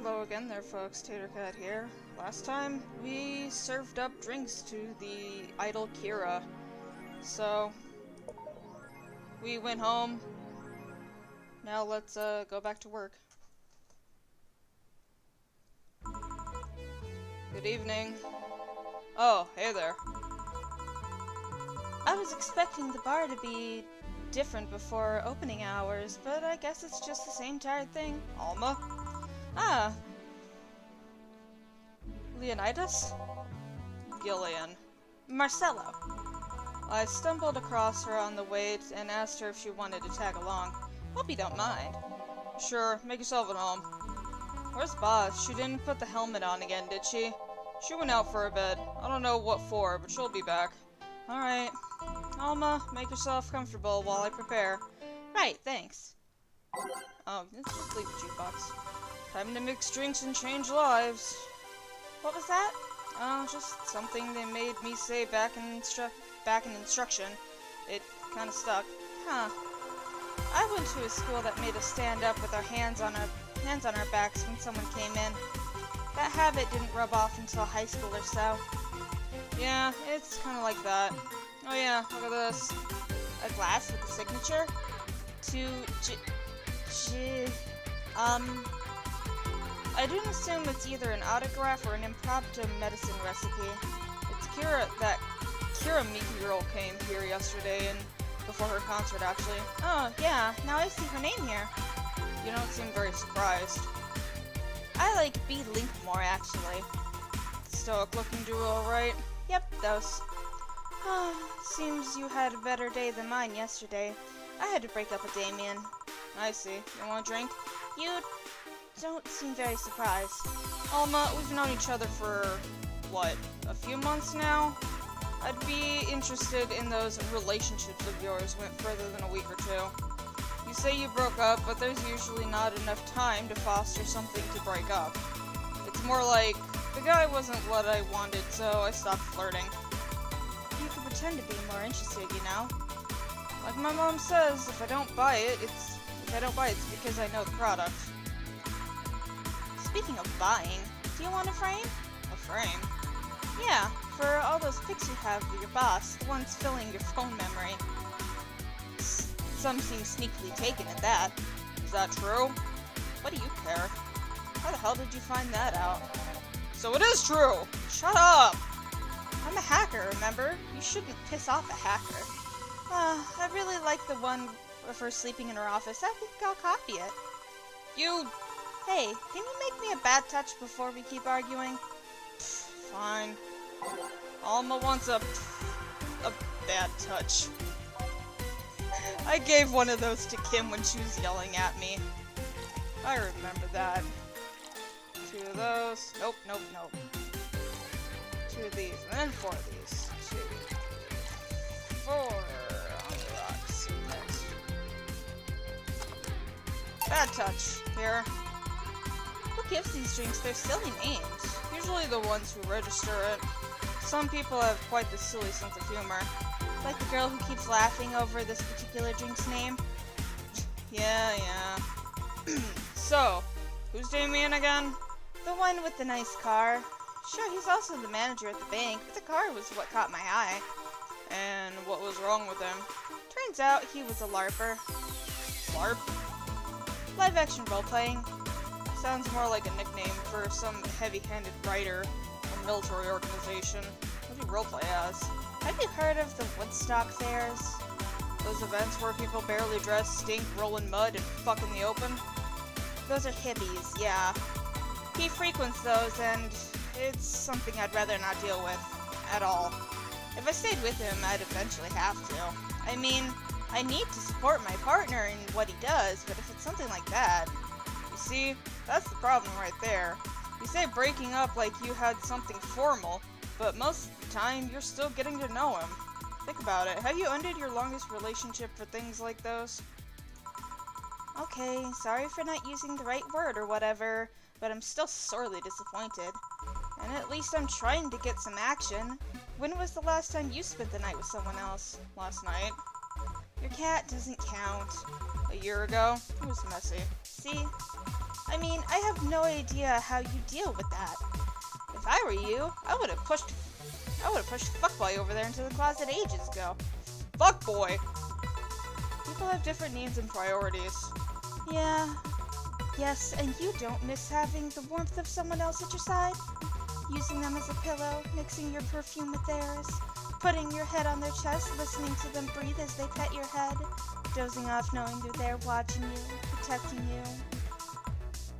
Hello again there, folks. Tatercat here. Last time, we served up drinks to the idle Kira. So, we went home. Now let's go back to work. Good evening. Oh, hey there. I was expecting the bar to be different before opening hours, but I guess it's just the same tired thing. Alma? Ah, Leonidas? Gillian. Marcelo. I stumbled across her on the way and asked her if she wanted to tag along. Hope you don't mind. Sure, make yourself at home. Where's Boss? She didn't put the helmet on again, did she? She went out for a bit. I don't know what for, but she'll be back. Alright. Alma, make yourself comfortable while I prepare. Right, thanks. Oh, let's just leave the jukebox. Time to mix drinks and change lives. What was that? Oh, just something they made me say back in instruction. It kinda stuck. Huh. I went to a school that made us stand up with our hands on our backs when someone came in. That habit didn't rub off until high school or so. Yeah, it's kinda like that. Oh yeah, look at this. A glass with a signature? I didn't assume it's either an autograph or an impromptu medicine recipe. It's that Kira Miki girl came here yesterday and before her concert, actually. Oh, yeah, now I see her name here. You don't seem very surprised. I like B. Link more, actually. Stoic looking duo, alright? Yep, those. Seems you had a better day than mine yesterday. I had to break up with Damien. I see. You want a drink? You don't seem very surprised. Alma, we've known each other for, what, a few months now? I'd be interested in those relationships of yours went further than a week or two. You say you broke up, but there's usually not enough time to foster something to break up. It's more like, the guy wasn't what I wanted, so I stopped flirting. You could pretend to be more interested, you know? Like my mom says, if I don't buy it, it's because I know the product. Speaking of buying, do you want a frame? A frame? Yeah, for all those pics you have of your boss, the ones filling your phone memory. Some seem sneakily taken at that. Is that true? What do you care? How the hell did you find that out? So it is true! Shut up! I'm a hacker, remember? You shouldn't piss off a hacker. I really like the one of her sleeping in her office. I think I'll copy it. You... Hey, can you make me a bad touch before we keep arguing? Fine. Alma wants a bad touch. I gave one of those to Kim when she was yelling at me. I remember that. 2 of those. Nope. 2 of these, and then 4 of these. 2, 4 on the rocks. Next. Bad touch. Here. Who gives these drinks their silly names? Usually the ones who register it. Some people have quite the silly sense of humor. Like the girl who keeps laughing over this particular drink's name? Yeah. So, who's Damien again? The one with the nice car. Sure, he's also the manager at the bank, but the car was what caught my eye. And what was wrong with him? Turns out he was a LARPer. LARP? Live action role-playing. Sounds more like a nickname for some heavy-handed writer or military organization. What do you roleplay as? Have you heard of the Woodstock fairs? Those events where people barely dress, stink, roll in mud, and fuck in the open? Those are hippies, yeah. He frequents those, and it's something I'd rather not deal with at all. If I stayed with him, I'd eventually have to. I mean, I need to support my partner in what he does, but if it's something like that... You see, that's the problem right there. You say breaking up like you had something formal, but most of the time, you're still getting to know him. Think about it. Have you ended your longest relationship for things like those? Okay, sorry for not using the right word or whatever, but I'm still sorely disappointed. And at least I'm trying to get some action. When was the last time you spent the night with someone else? Last night. Your cat doesn't count. A year ago, it was messy. See? I mean, I have no idea how you deal with that. If I were you, I would have pushed Fuckboy over there into the closet ages ago. Fuckboy! People have different needs and priorities. Yeah. Yes, and you don't miss having the warmth of someone else at your side? Using them as a pillow, mixing your perfume with theirs, putting your head on their chest, listening to them breathe as they pet your head, dozing off knowing they're there watching you, protecting you.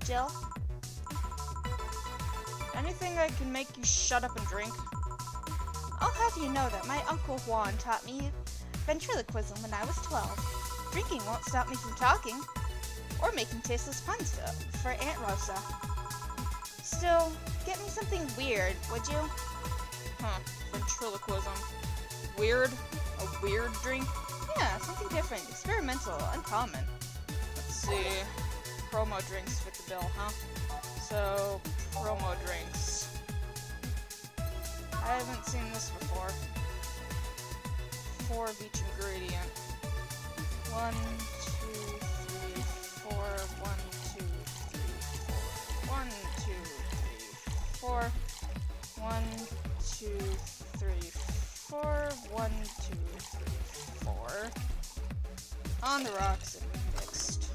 Jill? Anything I can make you shut up and drink? I'll have you know that my Uncle Juan taught me ventriloquism when I was 12. Drinking won't stop me from talking, or making tasteless puns for Aunt Rosa. Still, get me something weird, would you? Ventriloquism. Weird? A weird drink? Yeah, something different, experimental, uncommon. Let's see. Promo drinks fit the bill, huh? So, promo drinks. I haven't seen this before. 4 of each ingredient. 1, 2, 3, 4. 1, 2, 3, 4. 1, 2, 3, 4. 1, 2, 3, 4. 1, 2, 3, 4. On the rocks and mixed.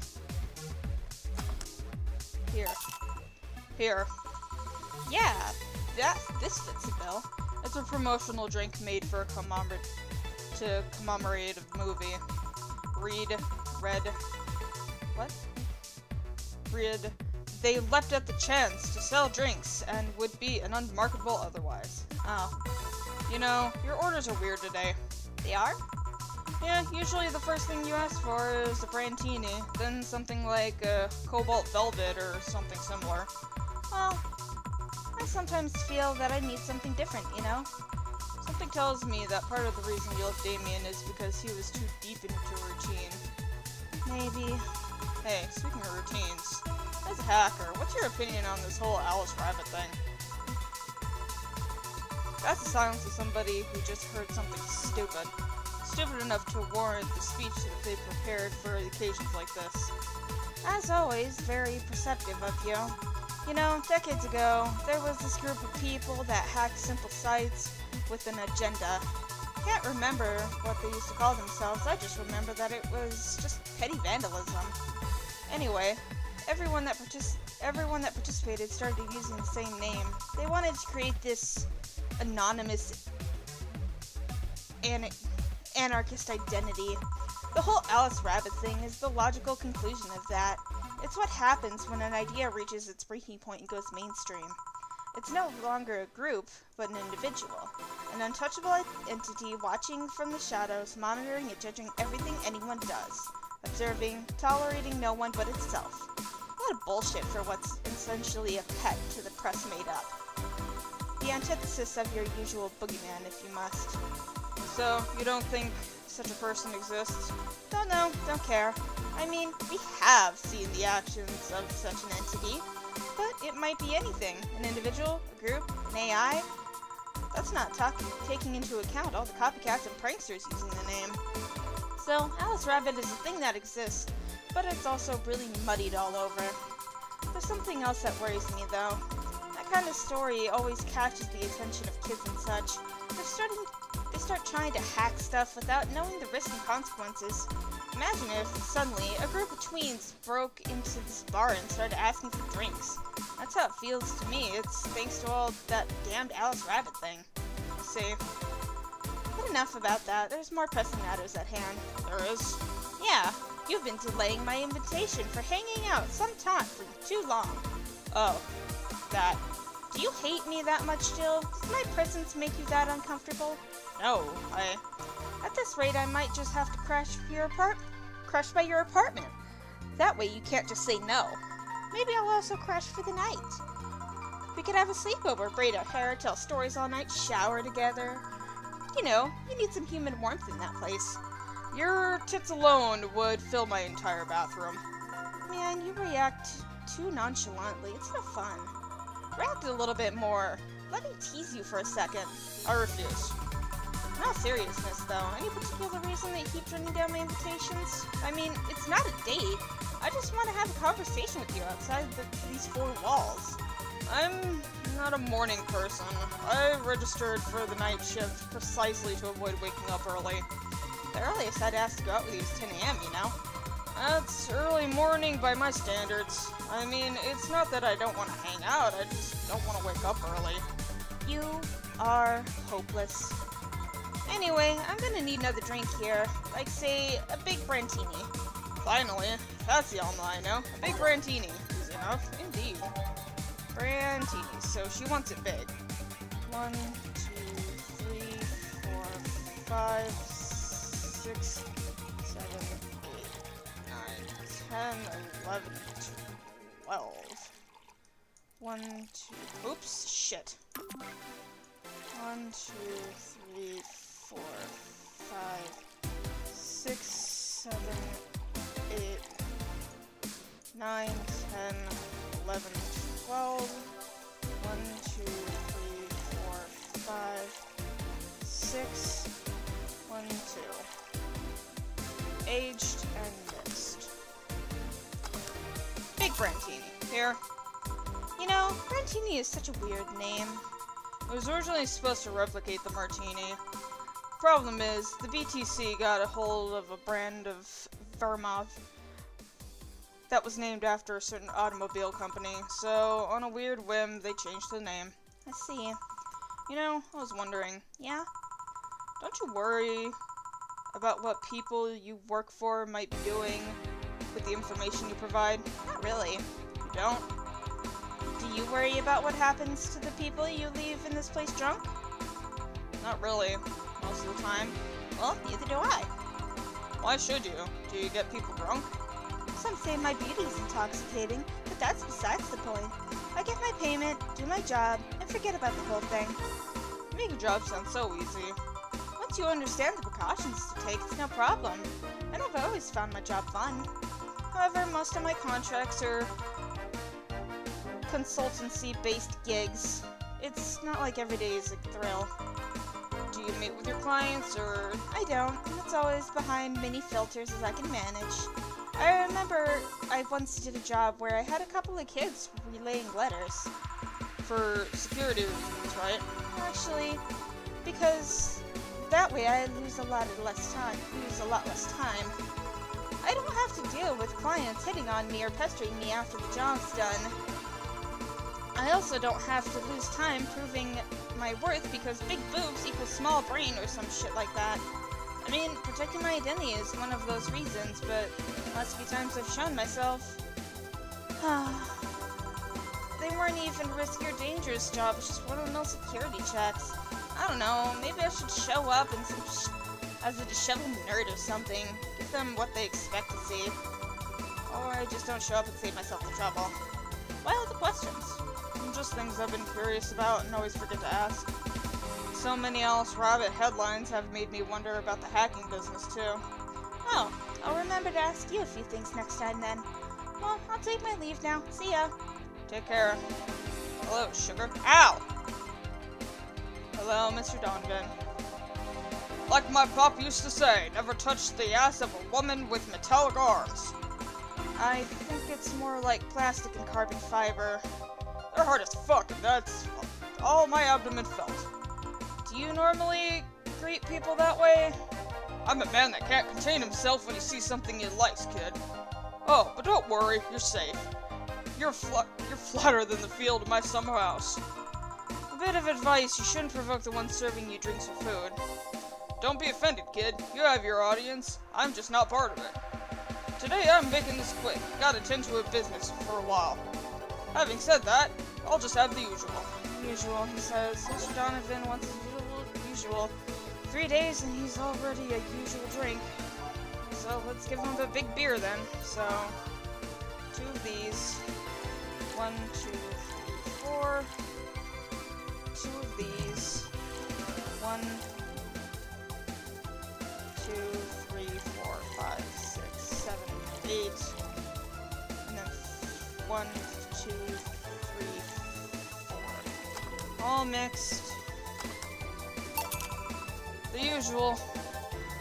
Here. Yeah, this fits the bill. It's a promotional drink made to commemorate a movie. Read. They left out the chance to sell drinks and would be an unmarketable otherwise. Oh. You know, your orders are weird today. They are? Yeah, usually the first thing you ask for is a Brantini, then something like a Cobalt Velvet or something similar. Well, I sometimes feel that I need something different, you know? Something tells me that part of the reason you left Damien is because he was too deep into routine. Maybe. Hey, speaking of routines, as a hacker, what's your opinion on this whole Alice Rabbit thing? That's the silence of somebody who just heard something stupid. Stupid enough to warrant the speech that they prepared for occasions like this. As always, very perceptive of you. You know, decades ago, there was this group of people that hacked simple sites with an agenda. Can't remember what they used to call themselves, I just remember that it was just petty vandalism. Anyway, everyone that participated started using the same name. They wanted to create this anonymous anarchist identity. The whole Alice Rabbit thing is the logical conclusion of that. It's what happens when an idea reaches its breaking point and goes mainstream. It's no longer a group, but an individual. An untouchable entity watching from the shadows, monitoring and judging everything anyone does. Observing, tolerating no one but itself. A lot of bullshit for what's essentially a pet to the press made up. The antithesis of your usual boogeyman, if you must. So, you don't think such a person exists? Don't know, don't care. I mean, we have seen the actions of such an entity, but it might be anything. An individual, a group, an AI. That's not taking into account all the copycats and pranksters using the name. So, Alice Rabbit is a thing that exists, but it's also really muddied all over. There's something else that worries me, though. That kind of story always catches the attention of kids and such. They start trying to hack stuff without knowing the risks and consequences. Imagine if, suddenly, a group of tweens broke into this bar and started asking for drinks. That's how it feels to me. It's thanks to all that damned Alice Rabbit thing. I see. But enough about that. There's more pressing matters at hand. There is? Yeah, you've been delaying my invitation for hanging out some time for too long. Oh, that. Do you hate me that much, Jill? Does my presence make you that uncomfortable? No, At this rate, I might just have to crash by your apartment. That way you can't just say no. Maybe I'll also crash for the night. We could have a sleepover, braid our hair, tell stories all night, shower together. You know, you need some human warmth in that place. Your tits alone would fill my entire bathroom. Man, you react too nonchalantly. It's no fun. React a little bit more. Let me tease you for a second. I refuse. In all seriousness, though, any particular reason that you keep turning down my invitations? I mean, it's not a date. I just want to have a conversation with you outside these four walls? I'm not a morning person. I registered for the night shift precisely to avoid waking up early. The earliest I'd ask to go out with you is 10 a.m., you know? That's early morning by my standards. I mean, it's not that I don't want to hang out, I just don't want to wake up early. You are hopeless. Anyway, I'm gonna need another drink here. Like, say, a big Brantini. Finally, that's the Alma I know. A big Brantini. Easy enough, indeed. Brantini, so she wants it big. 1, 2, 3, 4, 5, 6, 7, 8, 9, 10, 11, 12. 1, 2, oops, shit. 1, 2, 3, 4, 5, 6, 7, 8, 9, 10, 11, 12. 1, 2, 3, 4, 5, 6, 1, 2. Aged and mixed. Big Brantini. Here. You know, Brantini is such a weird name. It was originally supposed to replicate the martini. Problem is, the BTC got a hold of a brand of Vermouth that was named after a certain automobile company, so on a weird whim, they changed the name. I see. You know, I was wondering, Yeah? don't you worry about what people you work for might be doing with the information you provide? Not really. You don't? Do you worry about what happens to the people you leave in this place drunk? Not really, most of the time. Well, neither do I. Why should you? Do you get people drunk? Some say my beauty is intoxicating, but that's besides the point. I get my payment, do my job, and forget about the whole thing. You make a job sound so easy. Once you understand the precautions to take, it's no problem. And I've always found my job fun. However, most of my contracts are consultancy-based gigs. It's not like every day is a thrill. Do you meet with your clients, or... I don't, and it's always behind many filters as I can manage. I remember I once did a job where I had a couple of kids relaying letters. for security reasons, right? Actually, because that way I lose a lot less time. I don't have to deal with clients hitting on me or pestering me after the job's done. I also don't have to lose time proving my worth because big boobs equals small brain or some shit like that. I mean, protecting my identity is one of those reasons, but last few times I've shown myself. They weren't even risky or dangerous jobs, just run-of-the-mill security checks. I don't know, maybe I should show up and as a disheveled nerd or something. Give them what they expect to see. Or I just don't show up and save myself the trouble. Why all the questions? Just things I've been curious about and always forget to ask. So many Alice Rabbit headlines have made me wonder about the hacking business too. Oh, I'll remember to ask you a few things next time then. Well, I'll take my leave now. See ya. Take care. Hello, sugar. Ow! Hello, Mr. Donovan. Like my pop used to say, never touch the ass of a woman with metallic arms. I think it's more like plastic and carbon fiber. They're hard as fuck, and that's all my abdomen felt. Do you normally greet people that way? I'm a man that can't contain himself when he sees something he likes, kid. Oh, but don't worry, you're safe. You're flatter than the field in my summer house. A bit of advice, you shouldn't provoke the one serving you drinks or food. Don't be offended, kid. You have your audience. I'm just not part of it. Today I'm making this quick. Gotta tend to a business for a while. Having said that, I'll just have the usual. Usual, he says. Mr. Donovan wants his usual. 3 days and he's already a usual drink. So let's give him a big beer then. So, 2 of these. 1, 2, 3, 4. 2 of these. 1, 2, 3, 4, 5, 6, 7, 8. And then 1, 2, 3, 4. All mixed. The usual.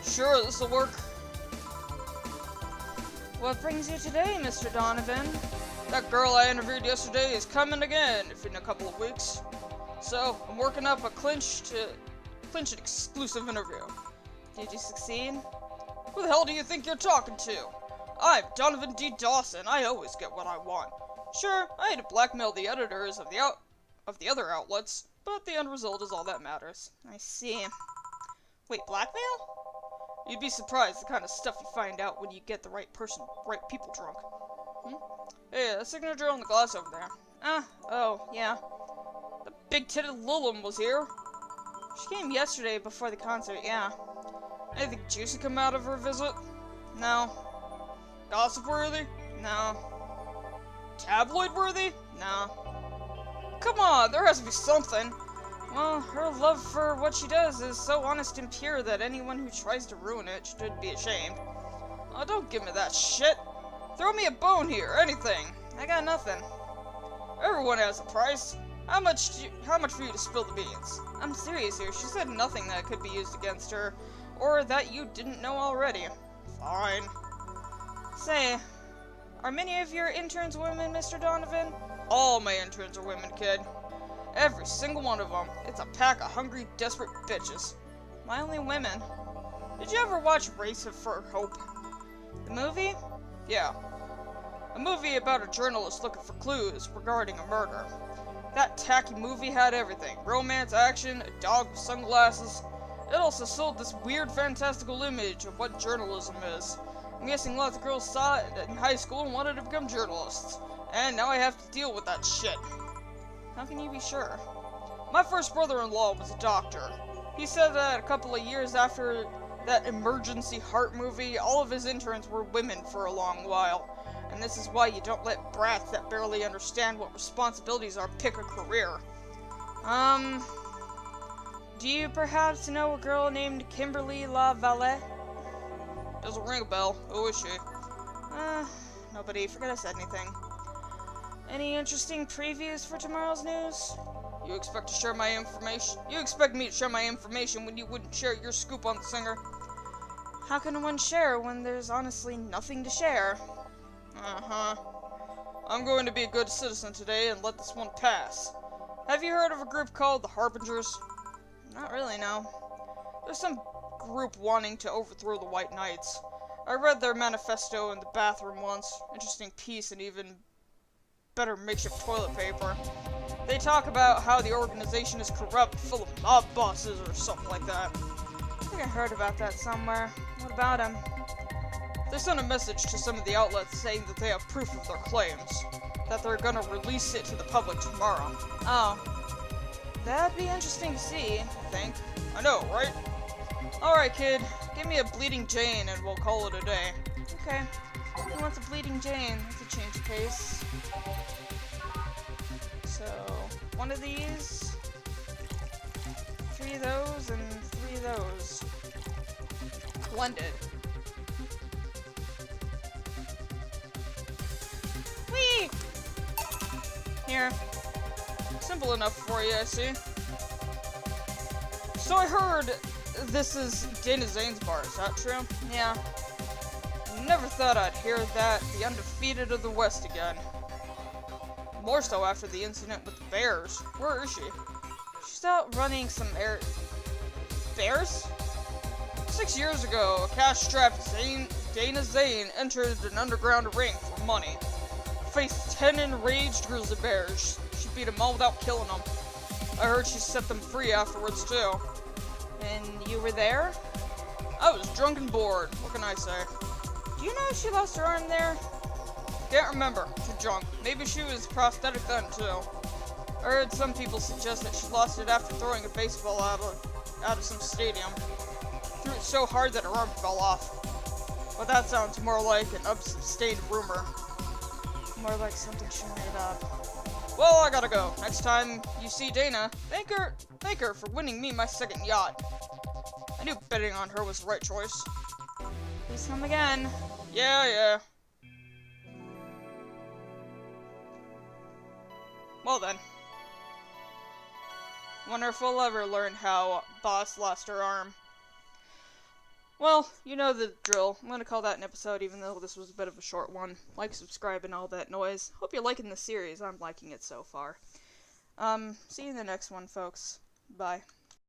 Sure, this'll work. What brings you today, Mr. Donovan? That girl I interviewed yesterday is coming again in a couple of weeks. So, I'm working up a clinch an exclusive interview. Did you succeed? Who the hell do you think you're talking to? I'm Donovan D. Dawson. I always get what I want. Sure, I had to blackmail the editors of the other outlets, but the end result is all that matters. I see. Wait, blackmail? You'd be surprised the kind of stuff you find out when you get the right people drunk. Hey, a signature on the glass over there. Oh, yeah. The big-titted Lilum was here. She came yesterday before the concert, yeah. Anything juicy come out of her visit? No. Gossip-worthy? No. Tabloid-worthy? No. Come on, there has to be something. Well, her love for what she does is so honest and pure that anyone who tries to ruin it should be ashamed. Oh, don't give me that shit. Throw me a bone here, anything. I got nothing. Everyone has a price. How much for you to spill the beans? I'm serious here. She said nothing that could be used against her, or that you didn't know already. Fine. Say, are many of your interns women, Mr. Donovan? All my interns are women, kid. Every single one of them. It's a pack of hungry, desperate bitches. Why only women? Did you ever watch Race for Hope? The movie? Yeah. A movie about a journalist looking for clues regarding a murder. That tacky movie had everything. Romance, action, a dog with sunglasses. It also sold this weird, fantastical image of what journalism is. I'm guessing lots of girls saw it in high school and wanted to become journalists. And now I have to deal with that shit. How can you be sure? My first brother-in-law was a doctor. He said that a couple of years after that emergency heart movie, all of his interns were women for a long while. And this is why you don't let brats that barely understand what responsibilities are pick a career. Do you perhaps know a girl named Kimberly LaValle? Doesn't ring a bell. Who is she? Nobody. Forget I said anything. Any interesting previews for tomorrow's news? You expect to share my information? You expect me to share my information when you wouldn't share your scoop on the singer? How can one share when there's honestly nothing to share? I'm going to be a good citizen today and let this one pass. Have you heard of a group called the Harbingers? Not really, no. There's some group wanting to overthrow the White Knights. I read their manifesto in the bathroom once. Interesting piece and even better makeshift toilet paper. They talk about how the organization is corrupt, full of mob bosses or something like that. I think I heard about that somewhere. What about him? They sent a message to some of the outlets saying that they have proof of their claims. That they're gonna release it to the public tomorrow. Oh. That'd be interesting to see, I think. I know, right? Alright, kid. Give me a Bleeding Jane and we'll call it a day. Okay. Who wants a Bleeding Jane? That's a change of pace. So, one of these, 3 of those, and 3 of those. Blended. Whee! Here. Simple enough for you, I see. So I heard this is Dana Zane's bar, is that true? Yeah. Never thought I'd hear that, the undefeated of the West again. More so after the incident with the Bears. Where is she? She's out running some Bears? 6 years ago, a cash-strapped Dana Zane entered an underground ring for money. Faced 10 enraged grizzly bears. She beat them all without killing them. I heard she set them free afterwards, too. And you were there? I was drunk and bored. What can I say? Do you know if she lost her arm there? Can't remember. Too drunk. Maybe she was prosthetic then, too. I heard some people suggest that she lost it after throwing a baseball out of some stadium. Threw it so hard that her arm fell off. But that sounds more like an unsustained rumor. More like something she made up. Well, I gotta go. Next time you see Dana, thank her for winning me my second yacht. I knew betting on her was the right choice. Please come again. Yeah. Well then. Wonder if we'll ever learn how Boss lost her arm. Well, you know the drill. I'm gonna call that an episode, even though this was a bit of a short one. Like, subscribe, and all that noise. Hope you're liking the series. I'm liking it so far. See you in the next one, folks. Bye.